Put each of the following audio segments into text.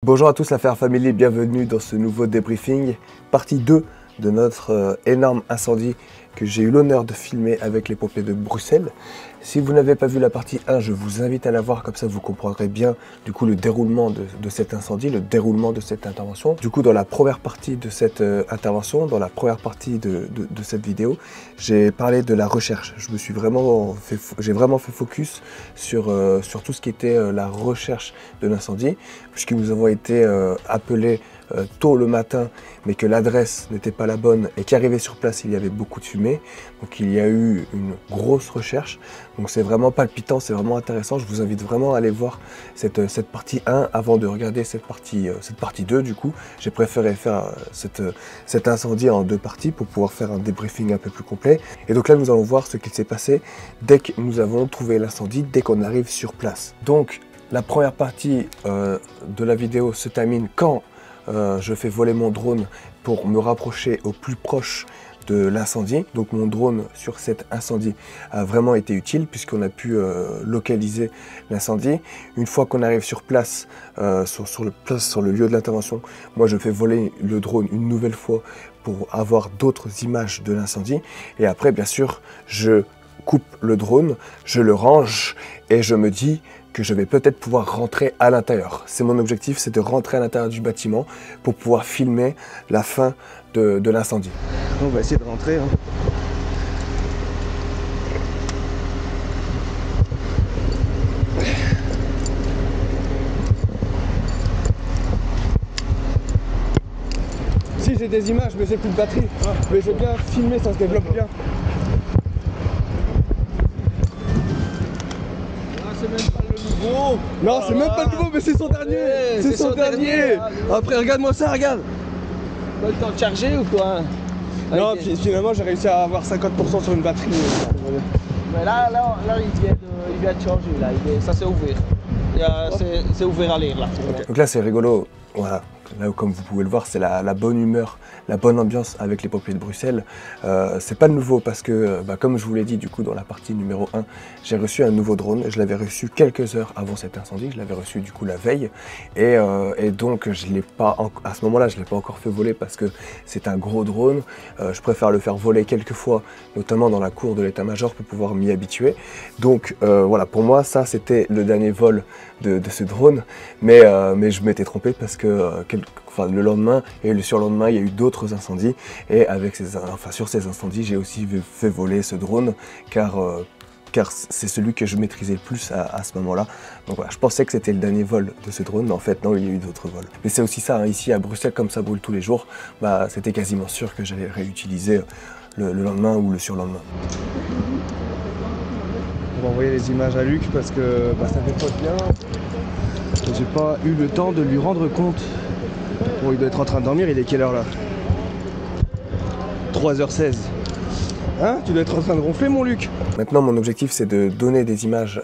Bonjour à tous la Faire Family, bienvenue dans ce nouveau débriefing, partie 2 de notre énorme incendie que j'ai eu l'honneur de filmer avec les pompiers de Bruxelles. Si vous n'avez pas vu la partie 1, je vous invite à la voir, comme ça vous comprendrez bien du coup le déroulement de cet incendie, le déroulement de cette intervention. Du coup dans la première partie de cette intervention, dans la première partie de cette vidéo, j'ai parlé de la recherche. J'ai vraiment fait focus sur tout ce qui était la recherche de l'incendie, puisque nous avons été appelés tôt le matin, mais que l'adresse n'était pas la bonne et qu'arrivé sur place, il y avait beaucoup de fumée. Donc il y a eu une grosse recherche. Donc c'est vraiment palpitant, c'est vraiment intéressant. Je vous invite vraiment à aller voir cette partie 1 avant de regarder cette partie 2 du coup. J'ai préféré faire cet incendie en 2 parties pour pouvoir faire un débriefing un peu plus complet. Et donc là, nous allons voir ce qu'il s'est passé dès que nous avons trouvé l'incendie, dès qu'on arrive sur place. Donc la première partie de la vidéo se termine quand je fais voler mon drone pour me rapprocher au plus proche de l'incendie. Donc mon drone sur cet incendie a vraiment été utile puisqu'on a pu localiser l'incendie. Une fois qu'on arrive sur place, sur le lieu de l'intervention, moi je fais voler le drone une nouvelle fois pour avoir d'autres images de l'incendie. Et après, bien sûr, je coupe le drone, je le range et je me dis que je vais peut-être pouvoir rentrer à l'intérieur. C'est mon objectif, c'est de rentrer à l'intérieur du bâtiment pour pouvoir filmer la fin de l'incendie. On va essayer de rentrer. Hein. Si j'ai des images, mais j'ai plus de batterie. Mais j'ai bien filmé, ça se développe bien. C'est même pas le nouveau. Non, c'est même pas le nouveau, mais c'est son dernier. Ouais, c'est son dernier. Après, regarde-moi ça, regarde. Pas le temps de charger ou quoi? Non, puis finalement, j'ai réussi à avoir 50% sur une batterie. Mais là il vient de changer. Là. Ça s'est ouvert. C'est ouvert à l'air là. Okay. Donc là, c'est rigolo. Voilà. Là, comme vous pouvez le voir, c'est la bonne humeur, la bonne ambiance avec les pompiers de Bruxelles. C'est pas nouveau parce que, comme je vous l'ai dit du coup dans la partie numéro 1, j'ai reçu un nouveau drone. Je l'avais reçu quelques heures avant cet incendie. Je l'avais reçu du coup la veille. Et donc, je l'ai pas à ce moment-là, je l'ai pas encore fait voler parce que c'est un gros drone. Je préfère le faire voler quelques fois, notamment dans la cour de l'état-major pour pouvoir m'y habituer. Donc voilà, pour moi, ça c'était le dernier vol de ce drone. Mais je m'étais trompé parce que le lendemain et le surlendemain, il y a eu d'autres incendies et sur ces incendies, j'ai aussi fait voler ce drone car c'est celui que je maîtrisais le plus à ce moment-là. Donc voilà, je pensais que c'était le dernier vol de ce drone, mais en fait non, il y a eu d'autres vols. Mais c'est aussi ça, hein, ici à Bruxelles, comme ça brûle tous les jours, c'était quasiment sûr que j'allais réutiliser le lendemain ou le surlendemain. On va envoyer les images à Luc parce que ça dépote bien. J'ai pas eu le temps de lui rendre compte. Bon, il doit être en train de dormir, il est quelle heure là? 3h16. Hein? Tu dois être en train de ronfler mon Luc. Maintenant mon objectif c'est de donner des images,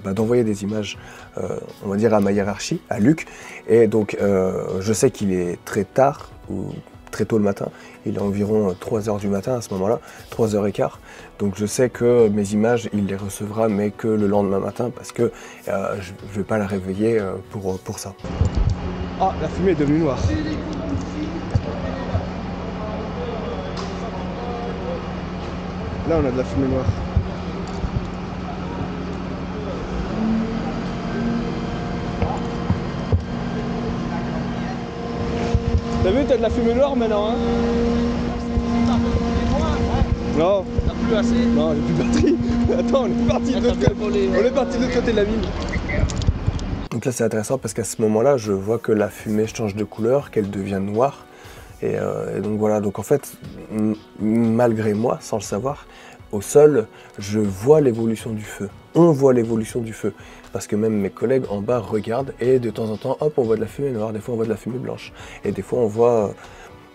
d'envoyer des images, on va dire à ma hiérarchie, à Luc. Et donc je sais qu'il est très tard, ou très tôt le matin, il est environ 3h du matin à ce moment-là, 3h15. Donc je sais que mes images, il les recevra mais que le lendemain matin parce que je ne vais pas la réveiller pour ça. Ah, la fumée est devenue noire. Là, on a de la fumée noire. T'as vu, t'as de la fumée noire maintenant, hein? Non. T'as plus assez? Non, j'ai plus de batterie. Attends, on est parti de l'autre côté. On est parti de l'autre côté de la ville. Donc là c'est intéressant parce qu'à ce moment-là, je vois que la fumée change de couleur, qu'elle devient noire. Et donc voilà, donc en fait, malgré moi, sans le savoir, au sol, je vois l'évolution du feu. On voit l'évolution du feu. Parce que même mes collègues en bas regardent et de temps en temps, hop, on voit de la fumée noire, des fois on voit de la fumée blanche. Et des fois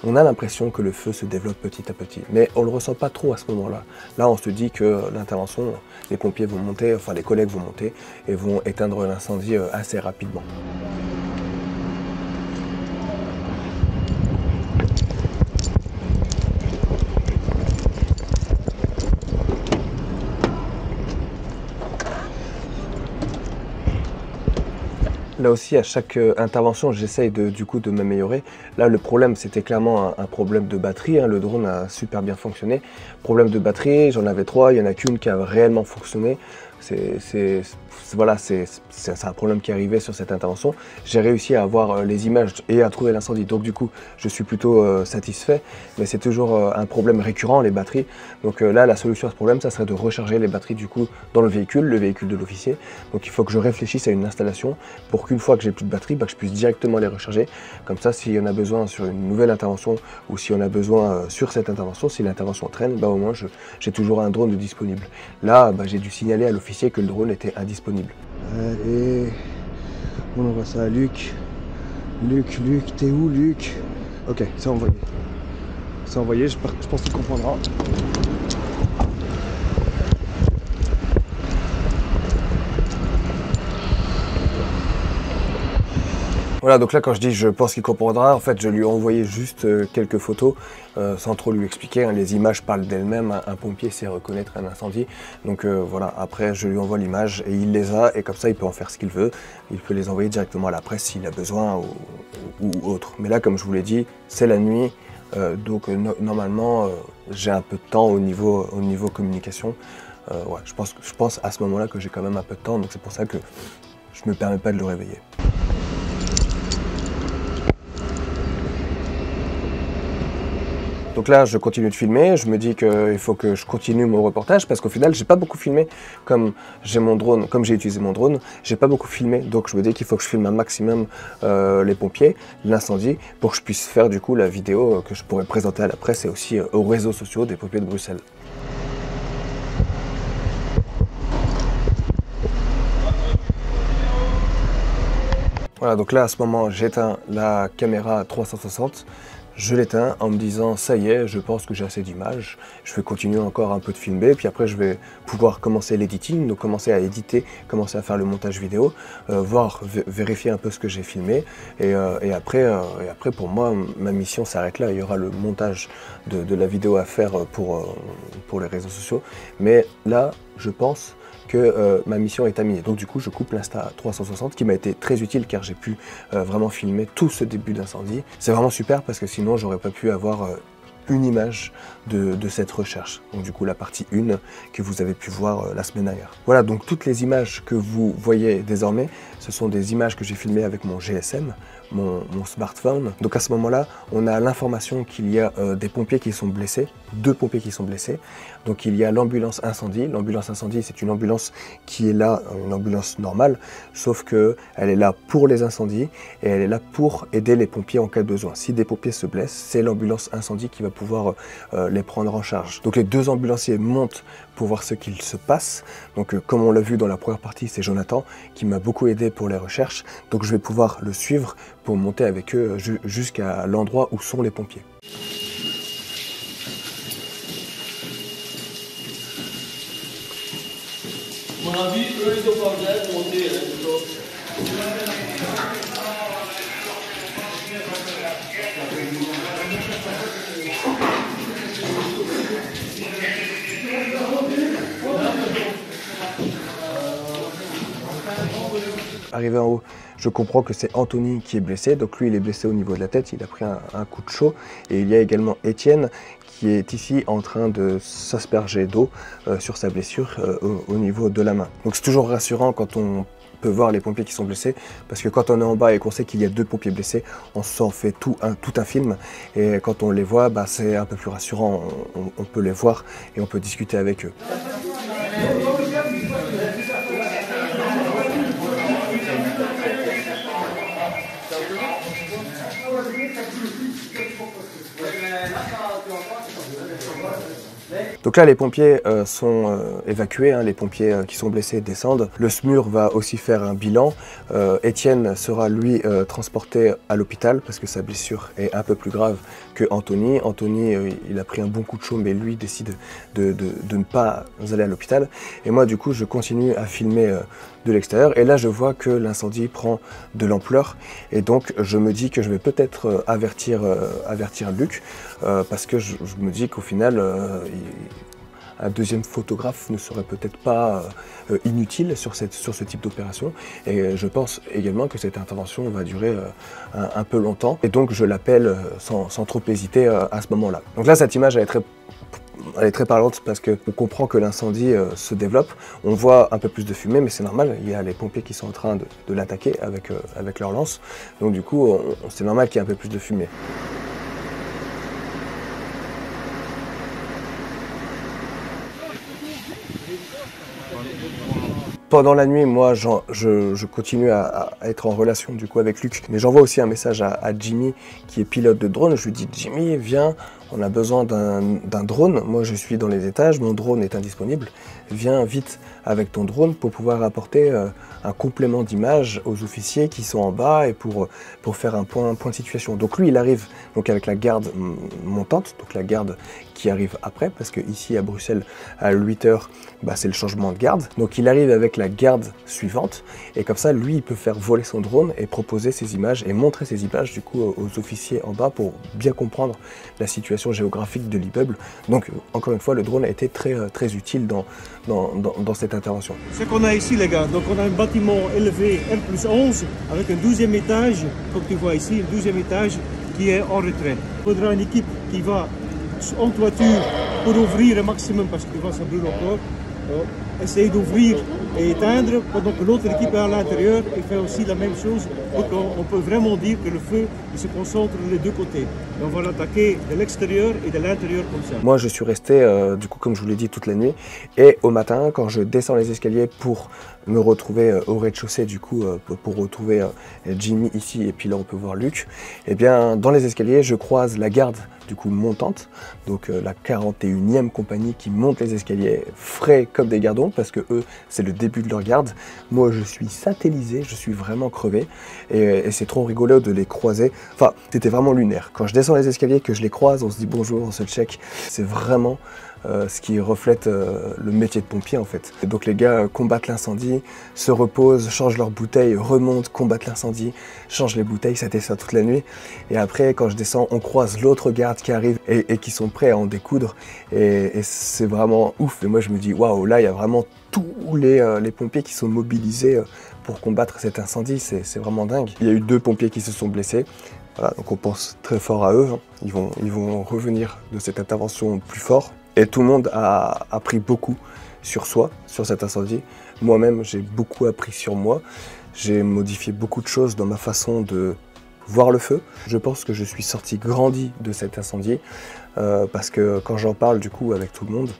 on a l'impression que le feu se développe petit à petit. Mais on ne le ressent pas trop à ce moment-là. Là, on se dit que l'intervention, les pompiers vont monter, enfin les collègues vont monter et vont éteindre l'incendie assez rapidement. Là aussi, à chaque intervention, j'essaye du coup de m'améliorer. Là, le problème, c'était clairement un problème de batterie. Hein. Le drone a super bien fonctionné. Problème de batterie, j'en avais 3, il n'y en a qu'une qui a réellement fonctionné. Voilà, c'est un problème qui est arrivé sur cette intervention. J'ai réussi à avoir les images et à trouver l'incendie. Donc du coup, je suis plutôt satisfait. Mais c'est toujours un problème récurrent, les batteries. Donc là, la solution à ce problème, ça serait de recharger les batteries du coup dans le véhicule de l'officier. Donc il faut que je réfléchisse à une installation pour qu'une fois que j'ai plus de batterie, bah, que je puisse directement les recharger. Comme ça, s'il y en a besoin sur une nouvelle intervention ou si on a besoin sur cette intervention, si l'intervention traîne, bah, au moins j'ai toujours un drone disponible. Là, bah, j'ai dû signaler à l'officier que le drone était indisponible. Allez, on envoie ça à Luc. Luc, t'es où Luc? Ok, c'est envoyé. C'est envoyé, je pense qu'il comprendra. Voilà, donc là quand je dis je pense qu'il comprendra, en fait je lui ai envoyé juste quelques photos sans trop lui expliquer, hein. Les images parlent d'elles-mêmes, un pompier sait reconnaître un incendie. Donc voilà, après je lui envoie l'image et il les a et comme ça il peut en faire ce qu'il veut. Il peut les envoyer directement à la presse s'il a besoin ou autre. Mais là comme je vous l'ai dit, c'est la nuit, donc normalement j'ai un peu de temps au niveau communication. Ouais, je pense à ce moment-là que j'ai quand même un peu de temps, donc c'est pour ça que je me permets pas de le réveiller. Donc là, je continue de filmer, je me dis qu'il faut que je continue mon reportage parce qu'au final, j'ai pas beaucoup filmé comme j'ai utilisé mon drone, j'ai pas beaucoup filmé. Donc je me dis qu'il faut que je filme un maximum les pompiers, l'incendie, pour que je puisse faire du coup la vidéo que je pourrais présenter à la presse et aussi aux réseaux sociaux des pompiers de Bruxelles. Voilà, donc là à ce moment, j'éteins la caméra 360. Je l'éteins en me disant ça y est, je pense que j'ai assez d'images, je vais continuer encore un peu de filmer, puis après je vais pouvoir commencer l'editing, donc commencer à éditer, commencer à faire le montage vidéo, vérifier un peu ce que j'ai filmé, et après pour moi ma mission s'arrête là. Il y aura le montage de la vidéo à faire pour les réseaux sociaux, mais là je pense que ma mission est terminée. Donc du coup je coupe l'Insta 360 qui m'a été très utile car j'ai pu vraiment filmer tout ce début d'incendie. C'est vraiment super parce que sinon j'aurais pas pu avoir une image de cette recherche. Donc du coup la partie 1 que vous avez pu voir la semaine dernière. Voilà, donc toutes les images que vous voyez désormais, ce sont des images que j'ai filmées avec mon GSM, mon smartphone. Donc à ce moment-là, on a l'information qu'il y a des pompiers qui sont blessés, 2 pompiers qui sont blessés. Donc il y a l'ambulance incendie. L'ambulance incendie, c'est une ambulance qui est là, une ambulance normale, sauf qu'elle est là pour les incendies et elle est là pour aider les pompiers en cas de besoin. Si des pompiers se blessent, c'est l'ambulance incendie qui va pouvoir les prendre en charge. Donc les 2 ambulanciers montent pour voir ce qu'il se passe. Donc comme on l'a vu dans la première partie, c'est Jonathan qui m'a beaucoup aidé pour les recherches. Donc je vais pouvoir le suivre pour monter avec eux jusqu'à l'endroit où sont les pompiers. À mon avis, eux, ils ont pas besoin de monter. Arrivé en haut, je comprends que c'est Anthony qui est blessé, donc lui il est blessé au niveau de la tête, il a pris un coup de chaud, et il y a également Étienne qui est ici en train de s'asperger d'eau sur sa blessure au niveau de la main. Donc c'est toujours rassurant quand on peut voir les pompiers qui sont blessés, parce que quand on est en bas et qu'on sait qu'il y a 2 pompiers blessés, on s'en fait tout un film, et quand on les voit, bah, c'est un peu plus rassurant, on peut les voir et on peut discuter avec eux. Donc là, les pompiers sont évacués, hein, les pompiers qui sont blessés descendent. Le SMUR va aussi faire un bilan. Étienne sera lui transporté à l'hôpital parce que sa blessure est un peu plus grave que Anthony. Anthony, il a pris un bon coup de chaud, mais lui décide de ne pas aller à l'hôpital. Et moi, du coup, je continue à filmer de l'extérieur. Et là, je vois que l'incendie prend de l'ampleur. Et donc, je me dis que je vais peut-être avertir Luc parce que je me dis qu'au final, un deuxième photographe ne serait peut-être pas inutile sur ce type d'opération. Et je pense également que cette intervention va durer un peu longtemps. Et donc je l'appelle sans trop hésiter à ce moment-là. Donc là, cette image, elle est très parlante parce qu'on comprend que l'incendie se développe. On voit un peu plus de fumée, mais c'est normal. Il y a les pompiers qui sont en train de l'attaquer avec leur lance. Donc du coup, c'est normal qu'il y ait un peu plus de fumée. Pendant la nuit, moi, je continue à être en relation du coup avec Luc, mais j'envoie aussi un message à Jimmy qui est pilote de drone. Je lui dis: Jimmy, viens, on a besoin d'un drone. Moi, je suis dans les étages, mon drone est indisponible. Viens vite avec ton drone pour pouvoir apporter un complément d'image aux officiers qui sont en bas et pour faire un point de situation. Donc lui, il arrive donc avec la garde montante, donc la garde qui arrive après, parce que ici à Bruxelles, à 8 h, c'est le changement de garde. Donc il arrive avec la garde suivante, et comme ça, lui, il peut faire voler son drone et proposer ses images et montrer ses images du coup aux officiers en bas pour bien comprendre la situation géographique de l'immeuble. Donc encore une fois, le drone a été très utile dans cette intervention. Ce qu'on a ici, les gars, donc on a un bâtiment élevé M+11 avec un 12e étage, comme tu vois ici, un 12e étage qui est en retrait. Il faudra une équipe qui va en toiture pour ouvrir un maximum parce que tu vois ça brûle encore. Essayer d'ouvrir et éteindre pendant que l'autre équipe est à l'intérieur et fait aussi la même chose pour qu'on peut vraiment dire que le feu il se concentre des deux côtés. Et on va l'attaquer de l'extérieur et de l'intérieur comme ça. Moi je suis resté du coup comme je vous l'ai dit toute la nuit, et au matin quand je descends les escaliers pour me retrouver au rez-de-chaussée du coup pour retrouver Jimmy ici, et puis là on peut voir Luc, et bien dans les escaliers je croise la garde du coup montante, donc la 41e compagnie qui monte les escaliers frais comme des gardons parce que eux c'est le début de leur garde. Moi je suis satellisé, je suis vraiment crevé, et c'est trop rigolo de les croiser. Enfin c'était vraiment lunaire. Quand je descends les escaliers, que je les croise, on se dit bonjour, on se check. C'est vraiment ce qui reflète le métier de pompier en fait. Et donc les gars combattent l'incendie, se reposent, changent leurs bouteilles, remontent, combattent l'incendie, changent les bouteilles, ça a été ça toute la nuit. Et après quand je descends, on croise l'autre garde qui arrive et qui sont prêts à en découdre. Et c'est vraiment ouf. Et moi je me dis waouh, là il y a vraiment tous les pompiers qui sont mobilisés pour combattre cet incendie, c'est vraiment dingue. Il y a eu 2 pompiers qui se sont blessés. Voilà, donc on pense très fort à eux, hein. Ils vont revenir de cette intervention plus fort. Et tout le monde a appris beaucoup sur soi, sur cet incendie. Moi-même, j'ai beaucoup appris sur moi. J'ai modifié beaucoup de choses dans ma façon de voir le feu. Je pense que je suis sorti grandi de cet incendie parce que quand j'en parle du coup avec tout le monde,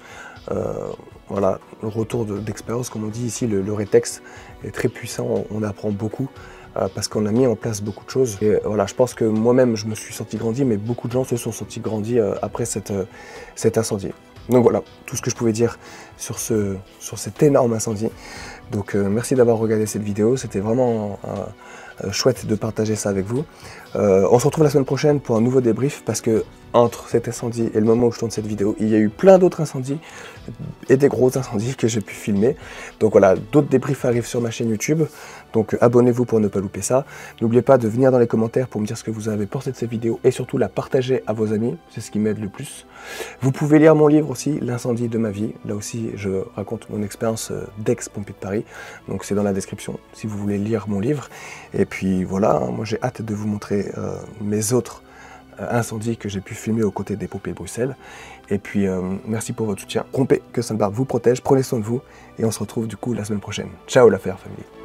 voilà, le retour d'expérience, comme on dit ici, le rétex est très puissant, on apprend beaucoup. Parce qu'on a mis en place beaucoup de choses. Et voilà, je pense que moi-même, je me suis senti grandi, mais beaucoup de gens se sont sentis grandis après cet incendie. Donc voilà, tout ce que je pouvais dire sur cet énorme incendie. Donc merci d'avoir regardé cette vidéo, c'était vraiment chouette de partager ça avec vous. On se retrouve la semaine prochaine pour un nouveau débrief, parce que entre cet incendie et le moment où je tourne cette vidéo, il y a eu plein d'autres incendies et des gros incendies que j'ai pu filmer. Donc voilà, d'autres débriefs arrivent sur ma chaîne YouTube, donc abonnez-vous pour ne pas louper ça. N'oubliez pas de venir dans les commentaires pour me dire ce que vous avez pensé de cette vidéo, et surtout la partager à vos amis, c'est ce qui m'aide le plus. Vous pouvez lire mon livre aussi, L'incendie de ma vie. Là aussi, je raconte mon expérience d'ex-pompier de Paris, donc c'est dans la description si vous voulez lire mon livre. Et puis voilà, hein, moi j'ai hâte de vous montrer mes autres incendies que j'ai pu filmer aux côtés des pompiers de Bruxelles. Et puis merci pour votre soutien. Rompez, que Sainte-Barbe vous protège, prenez soin de vous, et on se retrouve du coup la semaine prochaine. Ciao la famille.